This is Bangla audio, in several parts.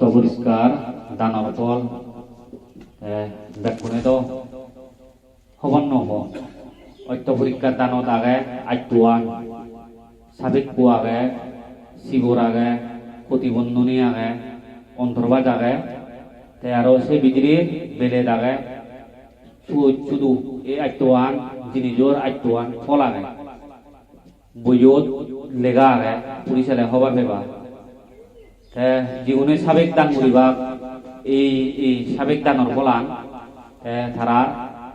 অষ্টপরিষ্কার দানৰ ফল বেকুনে তো হবন নহ অত্যপরিষ্কার দানত আগে আইতুয়ান সাবিক পু আগে শিবর আগে প্রতিবন্ধনী আগে অন্তর্বাজ আগে তে আরো সেই বিক্রি বেলে আগে শুধু এই আইতুয়ান জিনিসর আইতুয়ান ফল আগে বইয়ত লেগা আগে পুলিশে হবা পেবা জীবনে সাবেক দান করিবা এই সাবেক দানের ফলান তারা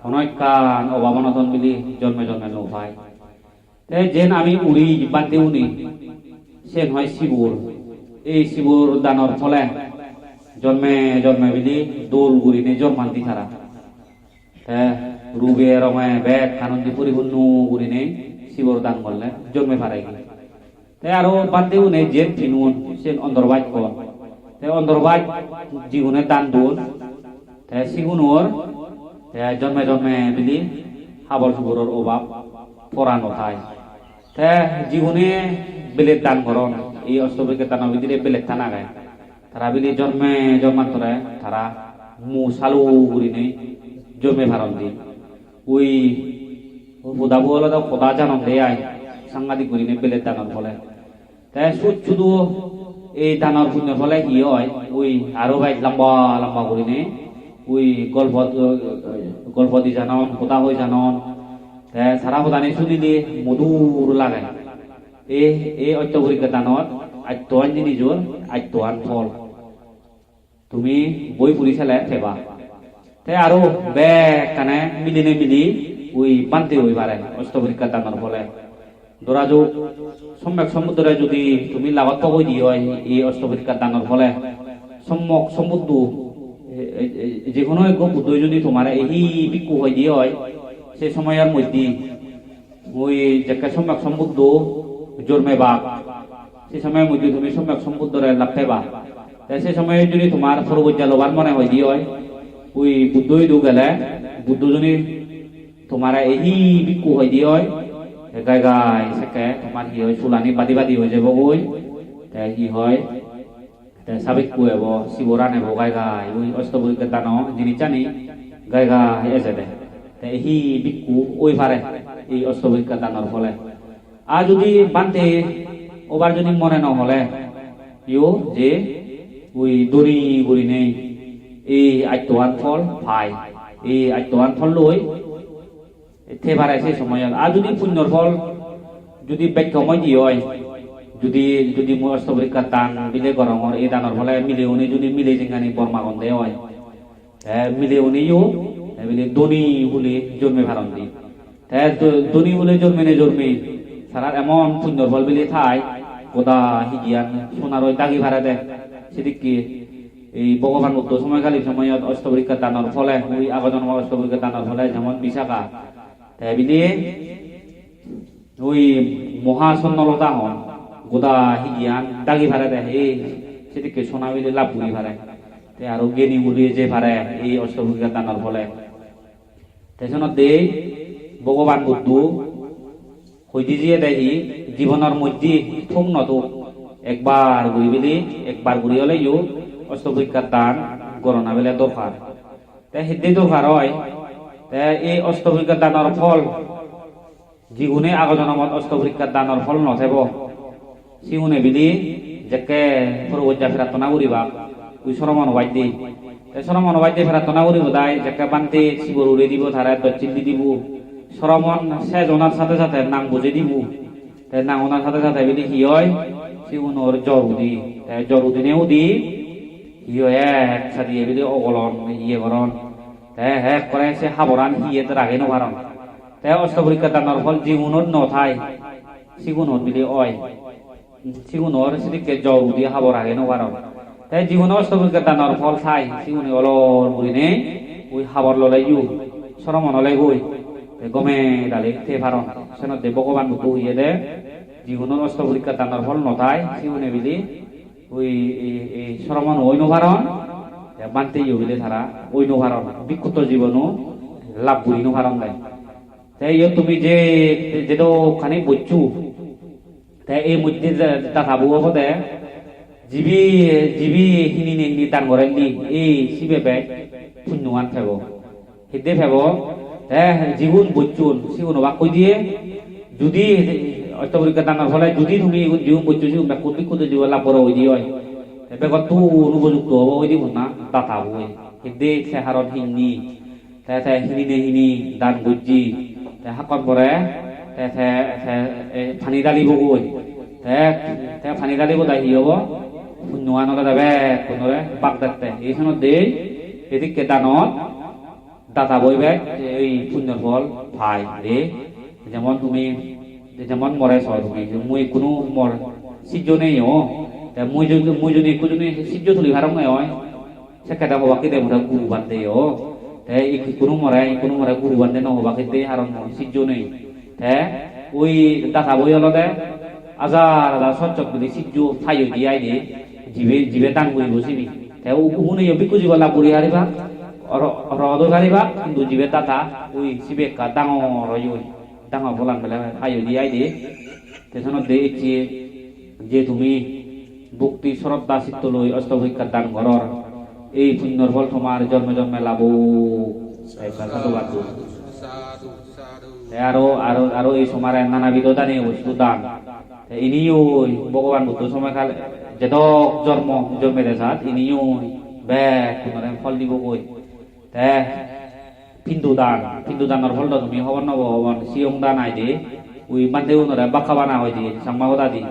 অনেকান অভাবনতন মিলি জন্মে জন্মে নোভায় যেন আমি উড়ি বান্ধে উনি সেন হয় শিবুর এই শিবুর দানের ফলে জন্মে জন্মে মিলি দোল গুড়িনে জন্মান্তি তারা রুবে রমে বেদ আনন্দি পরিপূর্ণ গুড়িনে শিবর দান করলে জন্মে পারাই আরো বান্ধে উনি যেন ফিনুন সেন অন্তর্বাজ কর অন্তর্বাজ জীবনের দান দোল সিগুনোর জন্মে জন্মে বিলি হাবল সুবরের অভাব পরানো থায় জীবনে বেলের দান করন এই অষ্টপরিষ্কার দান বিদিরে বেলের থানা গায় তারা বিলি জন্মে জন্মান্তরে তারা মু সালু গুড়িনে জন্মে ভারণ দি ওই হুদাবু হলো খোদা জানন দেয় সাংঘাতিক গুড়িনে বেলের দানের ফলে শুধু এই দানের পুণ্যের ফলে কি হয় ওই আরো ভাই লম্বা লম্বা গুড়িনে ওই গল্প দি জানন খোদা হয়ে জানন সারা খোদানি শুনিলে মধুর লাগে এই অত্যপরিষ্কার দানত আত্মহান জিনিসর আত্মহান ফল তুমি বই পড়ি চালে ফেবা আরো বেগ কানে মিলিনে মিলি ওই বানতে হই পারে অষ্টপরিষ্কার দানের ফলে ধরা যোগ সম্যক সমুদ্রে যদি তুমি লাগত পাবই দি হয় এই অষ্টপরিষ্কার দানের ফলে সম্যক সমুদ্র যে কোনো এক বুদ্ধ যদি তোমার এই বিক্ষু হয়ে দিয়ে হয় সে সময়ের মধ্যে ওই যে সম্যক সমুদ্র জন্মে বা সে সময়ের মধ্যে তুমি সম্যক সমুদ্রে লাভ পেবা সে সময়ে যদি তোমার সর্বজ্ঞা লোবার মনে হয়ে দিয়ে হয় ওই বুদ্ধই দু গেলে বুদ্ধ যদি তোমার এই বিক্ষু হয়ে দিয়ে হয় গায় গায় সেকে তোমার কি হয় চুলানি বাদি বাদি হয়ে যাব ওই কি হয় সাবিক কুয়েব শিবরা নেব গায় গায় ওই অষ্টপরিষ্কার দান যিনি জানি গায় গায় এসে দে হি বিক্ষু ওই পারে এই অষ্টপরিষ্কার দানের ফলে আর যদি বানতে ওবার যদি মনে নহলে ইও যে ওই দড়ি গুড়ি নেই এই আত্মহান ফল ভাই এই আত্মহান ফল লই থে পারে সেই সময় আর যদি পুণ্যর ফল যদি ব্যাখ্যময় দিয়ে হয় যদি যদি অষ্টপরিষ্কার দান বিলে গরমর এই দানের ফলে মিলে উনি যদি মিলে জিঙ্গানি বর্মা গন্ধে হয় মিলে উনিও মিলে দনি বলে জন্মে ভারণ দি দনি বলে জন্মে নে জন্মে সারা এমন পুণ্যর ফল বিলে থাই গোদা হিগিয়ান সোনার ওই দাগি ভাড়া দেয় সেদিকে এই ভগবান বুদ্ধ সময়কালীন সময়ত অষ্টপরিষ্কার দানের ফলে ওই আগজন্ম অষ্টপরিষ্কার দানের ফলে যেমন বিশাখা বিলে ওই মহাসন্নলতা হন গোদা হিগিয়ান দাগি ভাড়া দেয় এই সেদিকে সোনা বিলে লাভ বুড়ি ভাড়ে আরো জ্ঞানী বুড়ি যে ভাড়ে এই অষ্টপরিষ্কার দানের ফলে তেজনত দেই ভগবান বুদ্ধ হইতে যে দেখি জীবনের মধ্যে থুম নতুক একবার ঘুরি বিলি একবার ঘুরি হলে ইউ অষ্টপরিষ্কার দান গণনা বেলে দরকার হিদ্দি দরকার হয় এই অষ্টপরিষ্কার দানের ফল যিগুণে আগজনমত অষ্টপরিষ্কার দানের ফল নথেব সিগুণে বিলি যেকে পূর্বজ্ঞা ফেরাতনা করিবা ওই সরমন বাদ্য সরমন বাদ্য ফেরাতনা করিব দায় যেকে বান্তে শিবর উড়ে দিব তারা দচ্ছিল দি দিব সরমন সে জনার সাথে সাথে নাম বুঝে দিব নাম ওনার সাথে সাথে বিলি কি হয় সিগুণর জ্বর উদি জ্বর উদিনেও দি কি হয় একসাথে বিলি অগলন ইয়ে করন হ্যাঁ করে সে হাবরান হিয়ে রাখে নভারণ অষ্টপরিষ্কার দানের ফল জীবনত নথায় সিগুণর বিলি অয় সিগুণর সেদিকে জ্বর উদি হাবর আগে নভারণ জীবনে অষ্টপরিষ্কার দানের ফল খাই সিগুনে অলর বুড়িনে ওই হাবর ললাই ইউ সরমন হলাই গই গমে ডালে থে ভারণ সেনতে ভগবান বুদ্ধ হইয়ে দে জীবনের অষ্টপরিষ্কার দানের ফল নথায় সিগুনে বিলি ওই সরমন ওই নভারণ বানতে ইউ বিলি তারা ওই নভারণ বিক্ষুত জীবনও লাভ বুড়ি নভারণ দেয় তুমি যে যেটা খানি বচ্চু এই মধ্যে তা ভাবু হব দে জিবি জিবি হিনি নেংনি দান গরাইনি এই সিবে বে পুণ্যৱান ফেব হিদে ফেব জীবন বচ্চুন সিগুন বা কই দিয়ে যদি অষ্টপরীক্ষা দানের ফলে যদি তুমি জীবন বচ্চু সিগুন কোটি কোটি জীবন লাভ করো ওই দিয়ে বেগত তু অনুপযুক্ত হব ওই দিব না দাতা বই হিদে সেহারত হিনি হিনি নে হিনি দান গজ্জি হাকন পরে ফানি ডালিব গই ফানি ডালিব দাহি হব পুণ্যৱান হলে যাবে কোনরে বাক দেখতে এইখানত দেই এদিকে দানত দাতা বইবে এই পুণ্যর ফল ভাই রে যেমন তুমি যেমন মরে সয় তুমি মুই কোনো মর সিজ্জ নেই মুই যদি কুজনে সিজ্জ তুলি ভারম নাই হয় সে কেটা হবাকে দে মোটা গুরু বান্ধে কোনো মরে গুরু বান্ধে ন হবাকে দে হারম সিজ্জ নেই ওই দাতা বই হল দে আজার আজার সচ্চক বলি সিজ্জ ফাইও দিয়াই দে জিবে দান করি বসিবি উহুনে বিকু জীব লাভ করি হারিবা রদ হারিবা কিন্তু জিবে দাতা ওই সিবেকা ডাঙর ডাঙর ফলান বেলা ফাইও দিয়াই দে তেজনত দে যে তুমি ভক্তি শ্রদ্ধা চিত্ত লৈ অষ্টভৈক্ষার দান ঘরর এই পুণ্যর ফল তোমার জন্মে জন্মে লাভ আরো এই সময় নানাবিধ দানে বস্তু দান ইনিও ভগবান বুদ্ধ সময় কাল যেদক জন্মে দেশাত ইনিও বেগ ফল দিব কই পিণ্ডু দানৰ ফল তুমি হবন নবন সিয়ং দান আই দি ওই বান্ধে উনরে বাক্কা বানা হয় দি সাম্মা কথা দি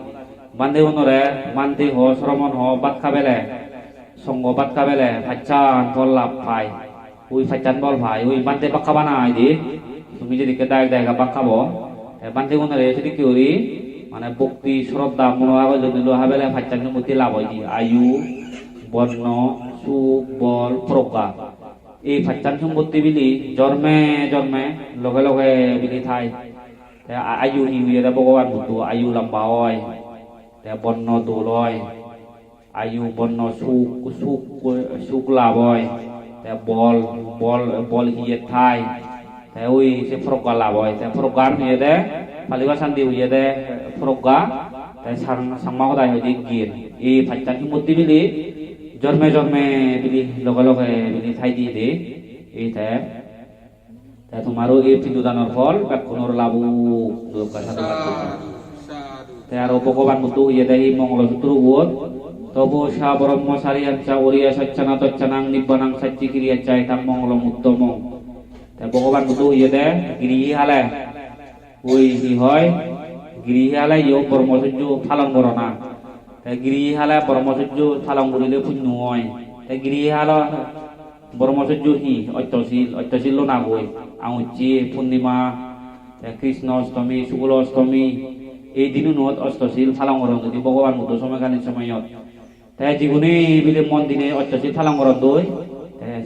বান্ধে উনরে মানতে হ শ্রমণ হ বাদ খাবেলে সঙ্গ বাদ খাবেলে ফাচ্চান ফল লাভ পাই ওই ফাচ্চান বল ভাই ওই বান্ধে বাক্কা বানা আই দি তুমি যদি দেখা বাক খাবো বান্ধে উনরে সেটি কি ওই মানে ভক্তি শ্রদ্ধা মনোভাব যদি লোহা বেলে ফাচ্চান মূর্তি লাভ হয় দি আয়ু বর্ণ সুখ বল প্রজ্ঞা এই ফাচ্চান সম্পত্তি বিলি জন্মে জন্মে লগে লগে বিলি ঠাই আয়ু হিউয়ে ভগবান বুদ্ধ আয়ু লম্বা হয় বর্ণ দোল হয় আয়ু বর্ণ সুখ সুখ সুখ লাভ হয় বল বল বল হিয়ে ঠাই ওই সে প্রজ্ঞা লাভ হয় প্রজ্ঞার হিয়ে দে পালিবা শান্তি হইয়ে দে প্রজ্ঞা সাংমা কথা হইতে গিয়ে এই ফাচ্চান সম্পত্তি বিলি জন্মে জন্মে বিলি লগে লগে বিলি ঠাই দিয়ে দে এই তোমারও এই পিণ্ডু দানৰ ফল ব্যাকুণৰ লাভ আর ভগবান বুদ্ধ হইয়া দেয় মঙ্গলসূত্র বোধ তবু সা ব্রহ্মচারী আচ্ছা ওরিয়া সচ্চানা তচ্চানাং নিব্বানাং সাচ্চি ক্রিয়াচ্ছা এটাং মঙ্গলম উত্তম ভগবান বুদ্ধ হইয়া দেয় গৃহী হালে ওই কি হয় গৃহী হালে ইও ব্রহ্মচর্য পালন করো না গৃহী হালে ব্রহ্মচর্য পালন করিলে পুণ্য হয় গৃহী হাল ব্রহ্মচর্য হি অত্যশীল না বই আউচি পূর্ণিমা কৃষ্ণ অষ্টমী শুক্ল অষ্টমী এই দিনও নত অষ্টশীল ফালাঙ্গরণ যদি ভগবান বুদ্ধ সময়কালীন সময়ত জীবনে বিলে মন দিনে অষ্টশীল ফালাঙ্গরণ দই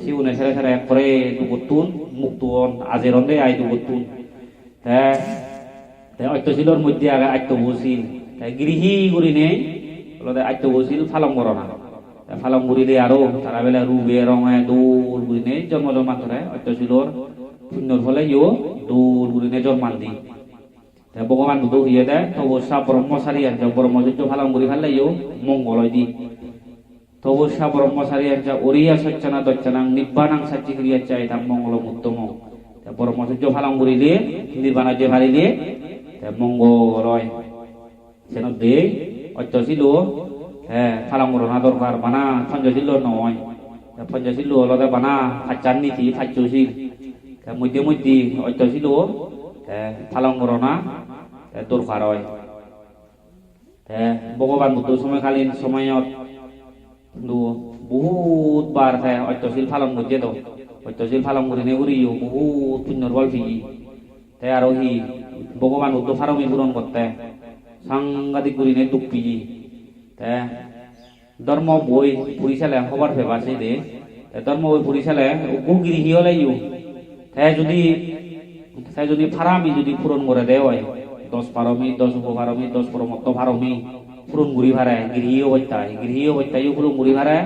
শিবনে সেরে সেরে একবারে দুবতুন মুক্তন আজেরন দে আই দুবতুন অষ্টশীলর মধ্যে আগে আত্মবশীল গৃহী করি নেই আত্মবশীল ফালাঙ্গরণ ফালং করিলে আরো তারা বেলা রুবে রঙে দৌল বুঝিনে জন্ম জন্মান্তরে অত্যশীলর পুণ্যর ফলে ইও দৌল বুঝিনে জন্মান দি ভগবান বুদ্ধ হইয়ে দেয় তবস্যা ব্রহ্মচারী আছে ব্রহ্মচর্য ফালং করি ফেললে ইও মঙ্গল হয় দি তবস্যা ব্রহ্মচারী আছে ওরিয়া সচ্চানা দচ্চানাং নিব্বানাং সাচ্চি ক্রিয়াচ্ছা এটা মঙ্গলম উত্তম ব্রহ্মচর্য ফালং করিলে নির্বাণ যে ফালিলে মঙ্গল হয় সেন দে অত্যশীল ফালাং করোনা দরকার বানা পঞ্চশীল নয় পঞ্চশীল হলদে বানা ফাচ্চান নীতি ফাচ্চশীল মধ্যে মধ্যে অত্যশীল ফালাং করোনা দরকার হয় ভগবান বুদ্ধ সময়কালীন সময়ত বহুত বার অত্যশীল ফালন করছে তো অত্যশীল ফালন করে নেগুড়ি বহুত পুণ্যর বল ফিরি আর হি ভগবান বুদ্ধ ফারমি পূরণ করতে সাংঘাতিক করি নে দুঃখ পিজি ধর্ম বই পরিচালে খবর ফেবাছে দে ধর্ম বই পরিচালে গৃহী হলে যদি ফারামি যদি পূরণ করে দেয় 10 পারমি 10 উপপারমি 10 পরমত্ত পারমি পূরণ গুড়ি ভাড়ে গৃহী অবত্যায় পূরণ গুড়ি ভাড়ে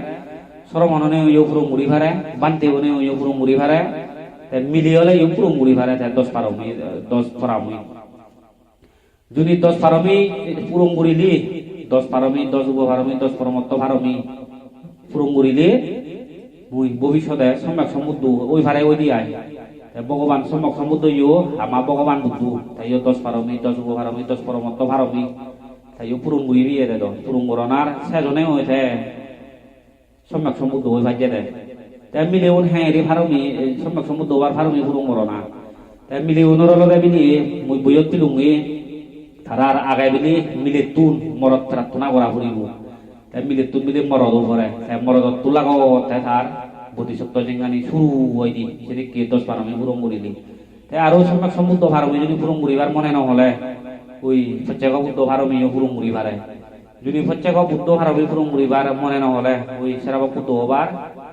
সরমননে পূরণ গুড়ি ভাড়ে বান্তেবনে পূরণ গুড়ি ভাড়ে মিলি হলে পূরণ গুড়ি ভাড়ে 10 পারমি 10 পারমি যদি 10 পারমি পূরণ গুড়িলি 10 পারমি 10 উপপারমি 10 পরমত্ত পারমি পূরণ করিলে মুই ভবিষ্যতে সম্যক সমুদ্র ওই ভারে ওই দিয়ে ভগবান সম্যক সমুদ্র ইও আমার ভগবান বুদ্ধ তাইও 10 পারমি 10 উপপারমি 10 পরমত্ত পারমি তাইও পূরণ করিবি এর পূরণ করনার সেজনে হইতে সম্যক সমুদ্র ওই ভাজ্যে দেয় তাই মিলেউন হ্যাঁ রে ভারমি সম্যক সমুদ্র আর ভারমি পূরণ করনা তাই মিলেউনের লগে মিলি মুই বইয়ত পিলুঙ্গি তারার আগাই বিলি মিলে তুন মরদ প্রার্থনা করা ফুরিব তাই মিলে তুন মিলে মরদ ভরে তাই মরদত তুলাগো তাই তার প্রতিশব্দ জিঙ্গানি শুরু হয়ে দি সেদিকে 10 পারমি পূরণ করিলি তাই আরো সম্যক সমুদ্র ভারমি যদি পূরণ করিবার মনে নহলে ওই প্রত্যেক বুদ্ধ ভারমিও পূরণ করিবারে যদি প্রত্যেক বুদ্ধ ভারমি পূরণ করিবার মনে নহলে ওই সেরা বুদ্ধ হবার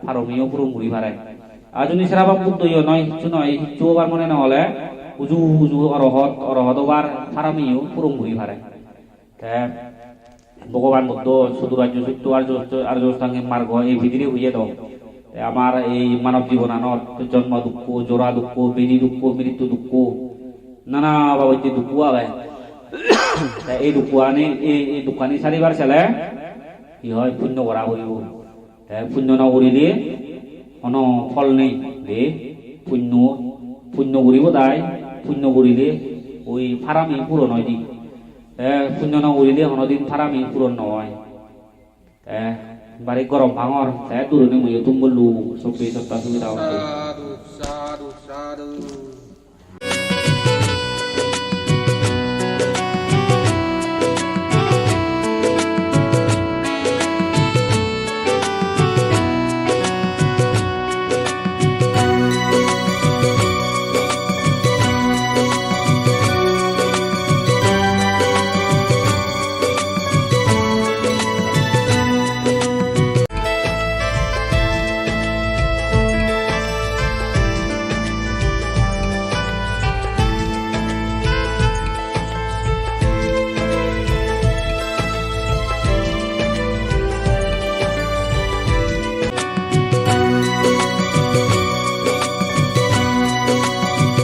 ভারমিও পূরণ করিবারে আর যদি সেরা বুদ্ধ নয় কিছু নয় কিছু হবার মনে নহলে উজু উজু অরহত অরহত হবার ভারমিও পূরণ করিবারে ভগবান বুদ্ধ চতুরাজ্য সত্য আর্য অষ্টাঙ্গিক মার্গ এই ভিতরে হইয়ে দাও আমার এই মানব জীবনানত জন্ম দুঃখ জোড়া দুঃখ বেদি দুঃখ মৃত্যু দুঃখ নানা বাবা দুঃখ আগায় এই দুঃখানি এই দুঃখানি চারিবার চালে কি হয় পুণ্য করা হইব পুণ্য নকরিলে কোনো ফল নেই দে পুণ্য পুণ্য করিব তাই পুণ্য করিলে ওই ফারামি পূরণ হয় দি পুণ্য নকরিলে কোনোদিন ফারামি পূরণ নহয় বাড়ি গরম ভাঙর দূরনে মই তুম বললু সব সুবিধা